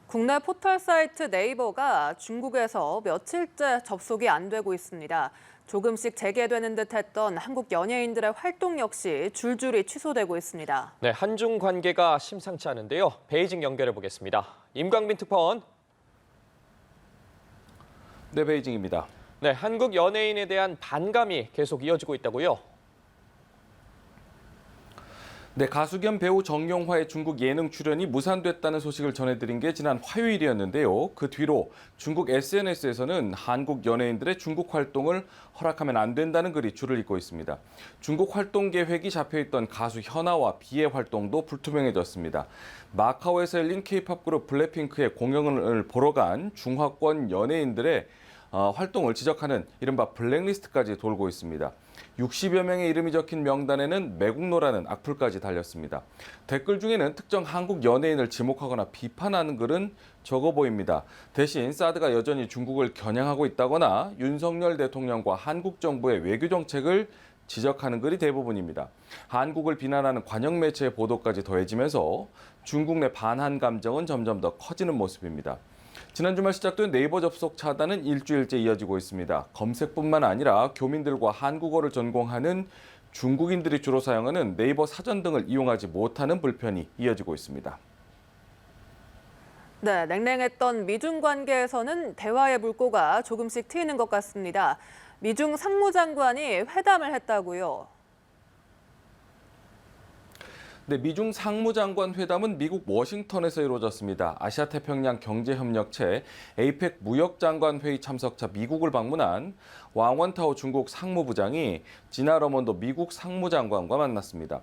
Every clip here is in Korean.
국내 포털 사이트 네이버가 중국에서 며칠째 접속이 안 되고 있습니다. 조금씩 재개되는 듯했던 한국 연예인들의 활동 역시 줄줄이 취소되고 있습니다. 네, 한중 관계가 심상치 않은데요. 베이징 연결해 보겠습니다. 임광빈 특파원. 네, 베이징입니다. 네, 한국 연예인에 대한 반감이 계속 이어지고 있다고요. 네, 가수 겸 배우 정용화의 중국 예능 출연이 무산됐다는 소식을 전해드린 게 지난 화요일이었는데요. 그 뒤로 중국 SNS에서는 한국 연예인들의 중국 활동을 허락하면 안 된다는 글이 줄을 잇고 있습니다. 중국 활동 계획이 잡혀있던 가수 현아와 비의 활동도 불투명해졌습니다. 마카오에서 열린 K-팝 그룹 블랙핑크의 공연을 보러 간 중화권 연예인들의 활동을 지적하는 이른바 블랙리스트까지 돌고 있습니다. 60여 명의 이름이 적힌 명단에는 매국노라는 악플까지 달렸습니다. 댓글 중에는 특정 한국 연예인을 지목하거나 비판하는 글은 적어 보입니다. 대신 사드가 여전히 중국을 겨냥하고 있다거나 윤석열 대통령과 한국 정부의 외교 정책을 지적하는 글이 대부분입니다. 한국을 비난하는 관영 매체의 보도까지 더해지면서 중국 내 반한 감정은 점점 더 커지는 모습입니다. 지난 주말 시작된 네이버 접속 차단은 일주일째 이어지고 있습니다. 검색뿐만 아니라 교민들과 한국어를 전공하는 중국인들이 주로 사용하는 네이버 사전 등을 이용하지 못하는 불편이 이어지고 있습니다. 네, 냉랭했던 미중 관계에서는 대화의 물꼬가 조금씩 트이는 것 같습니다. 미중 상무장관이 회담을 했다고요. 네, 미중 상무장관 회담은 미국 워싱턴에서 이루어졌습니다. 아시아태평양 경제협력체 에이펙 무역장관회의 참석차 미국을 방문한 왕원타오 중국 상무부장이 지나 러먼도 미국 상무장관과 만났습니다.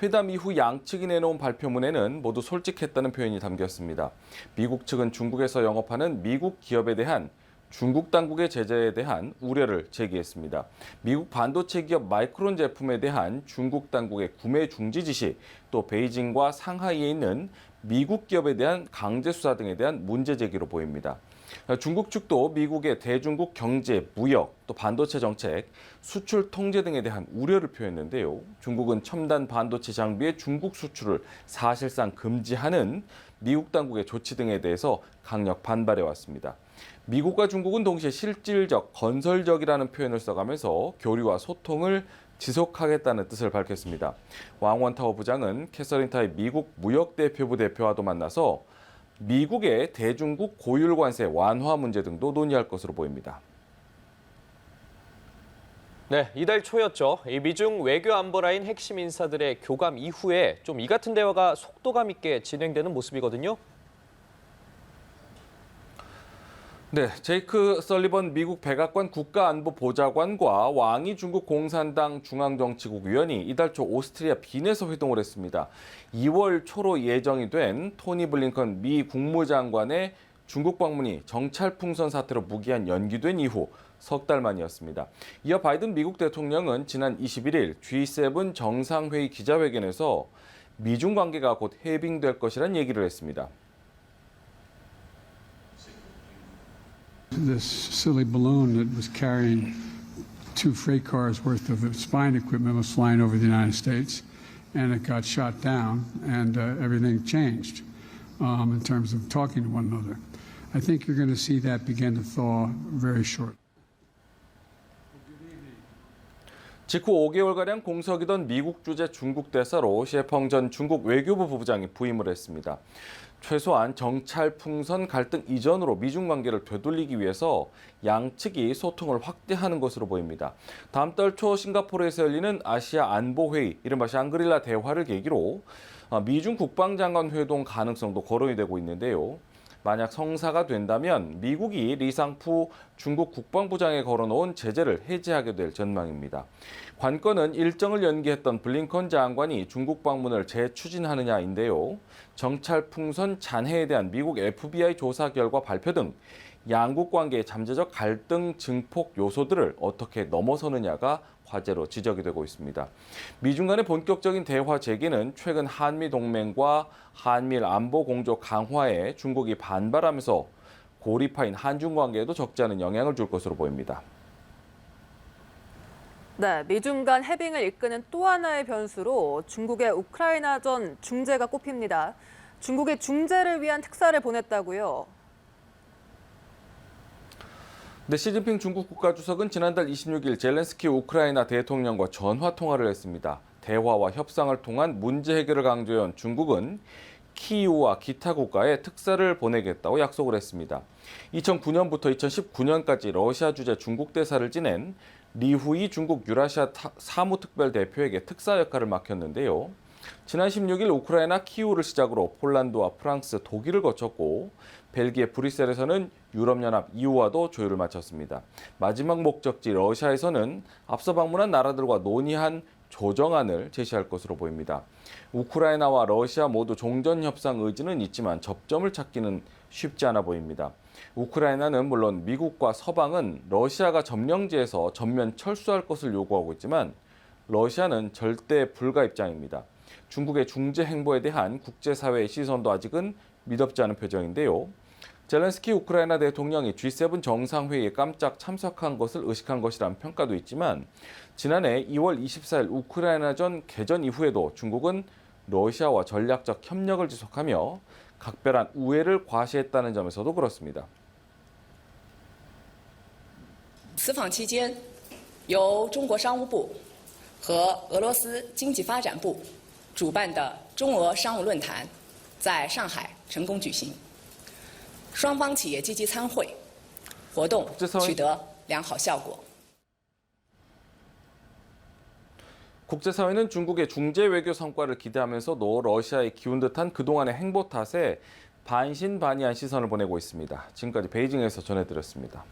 회담 이후 양측이 내놓은 발표문에는 모두 솔직했다는 표현이 담겼습니다. 미국 측은 중국에서 영업하는 미국 기업에 대한 중국 당국의 제재에 대한 우려를 제기했습니다. 미국 반도체 기업 마이크론 제품에 대한 중국 당국의 구매 중지 지시, 또 베이징과 상하이에 있는 미국 기업에 대한 강제 수사 등에 대한 문제 제기로 보입니다. 중국 측도 미국의 대중국 경제, 무역, 또 반도체 정책, 수출 통제 등에 대한 우려를 표했는데요. 중국은 첨단 반도체 장비의 중국 수출을 사실상 금지하는 미국 당국의 조치 등에 대해서 강력 반발해 왔습니다. 미국과 중국은 동시에 실질적, 건설적이라는 표현을 써가면서 교류와 소통을 지속하겠다는 뜻을 밝혔습니다. 왕원타오 부장은 캐서린 타이 미국 무역대표부 대표와도 만나서 미국의 대중국 고율 관세 완화 문제 등도 논의할 것으로 보입니다. 네, 이달 초였죠. 이 미중 외교 안보 라인 핵심 인사들의 교감 이후에 좀 이 같은 대화가 속도감 있게 진행되는 모습이거든요. 네, 제이크 설리번 미국 백악관 국가안보보좌관과 왕이 중국 공산당 중앙정치국 위원이 이달 초 오스트리아 빈에서 회동을 했습니다. 2월 초로 예정이 된 토니 블링컨 미 국무장관의 중국 방문이 정찰풍선 사태로 무기한 연기된 이후 석 달 만이었습니다. 이어 바이든 미국 대통령은 지난 21일 G7 정상회의 기자회견에서 미중 관계가 곧 해빙될 것이라는 얘기를 했습니다. This silly balloon that was carrying 2 freight cars worth of spine equipment was flying over the United States, and it got shot down, and everything changed in terms of talking to one another. I think you're going to see that begin to thaw very shortly. 직후 5개월가량 공석이던 미국 주재 중국 대사로 시해펑 전 중국 외교부 부부장이 부임을 했습니다. 최소한 정찰풍선 갈등 이전으로 미중 관계를 되돌리기 위해서 양측이 소통을 확대하는 것으로 보입니다. 다음 달 초 싱가포르에서 열리는 아시아 안보회의, 이른바 샹그릴라 대화를 계기로 미중 국방장관 회동 가능성도 거론이 되고 있는데요. 만약 성사가 된다면 미국이 리상푸 중국 국방부장에 걸어놓은 제재를 해제하게 될 전망입니다. 관건은 일정을 연기했던 블링컨 장관이 중국 방문을 재추진하느냐인데요. 정찰풍선 잔해에 대한 미국 FBI 조사 결과 발표 등 양국 관계의 잠재적 갈등 증폭 요소들을 어떻게 넘어서느냐가 과제로 지적이 되고 있습니다. 미중 간의 본격적인 대화 재개는 최근 한미 동맹과 한미일 안보 공조 강화에 중국이 반발하면서 고리파인 한중 관계에도 적지 않은 영향을 줄 것으로 보입니다. 네, 미중 간 해빙을 이끄는 또 하나의 변수로 중국의 우크라이나전 중재가 꼽힙니다. 중국이 중재를 위한 특사를 보냈다고요. 네, 시진핑 중국 국가주석은 지난달 26일 젤렌스키 우크라이나 대통령과 전화 통화를 했습니다. 대화와 협상을 통한 문제 해결을 강조한 중국은 키이우와 기타 국가에 특사를 보내겠다고 약속을 했습니다. 2009년부터 2019년까지 러시아 주재 중국 대사를 지낸 리후이 중국 유라시아 사무특별 대표에게 특사 역할을 맡겼는데요. 지난 16일 우크라이나 키이우를 시작으로 폴란드와 프랑스, 독일을 거쳤고 벨기에 브뤼셀에서는 유럽연합 EU와도 조율을 마쳤습니다. 마지막 목적지 러시아에서는 앞서 방문한 나라들과 논의한 조정안을 제시할 것으로 보입니다. 우크라이나와 러시아 모두 종전 협상 의지는 있지만 접점을 찾기는 쉽지 않아 보입니다. 우크라이나는 물론 미국과 서방은 러시아가 점령지에서 전면 철수할 것을 요구하고 있지만 러시아는 절대 불가 입장입니다. 중국의 중재 행보에 대한 국제사회의 시선도 아직은 미덥지 않은 표정인데요. 젤렌스키 우크라이나 대통령이 G7 정상회의에 깜짝 참석한 것을 의식한 것이라는 평가도 있지만 지난해 2월 24일 우크라이나전 개전 이후에도 중국은 러시아와 전략적 협력을 지속하며 각별한 우애를 과시했다는 점에서도 그렇습니다. 此访期间，由中国商务部和俄罗斯经济发展部主办的中俄商务论坛在上海成功举行，双方企业积极参会，活动取得良好效果。 국제사회는 중국의 중재 외교 성과를 기대하면서도 러시아의 기운 듯한 그동안의 행보 탓에 반신반의한 시선을 보내고 있습니다. 지금까지 베이징에서 전해드렸습니다.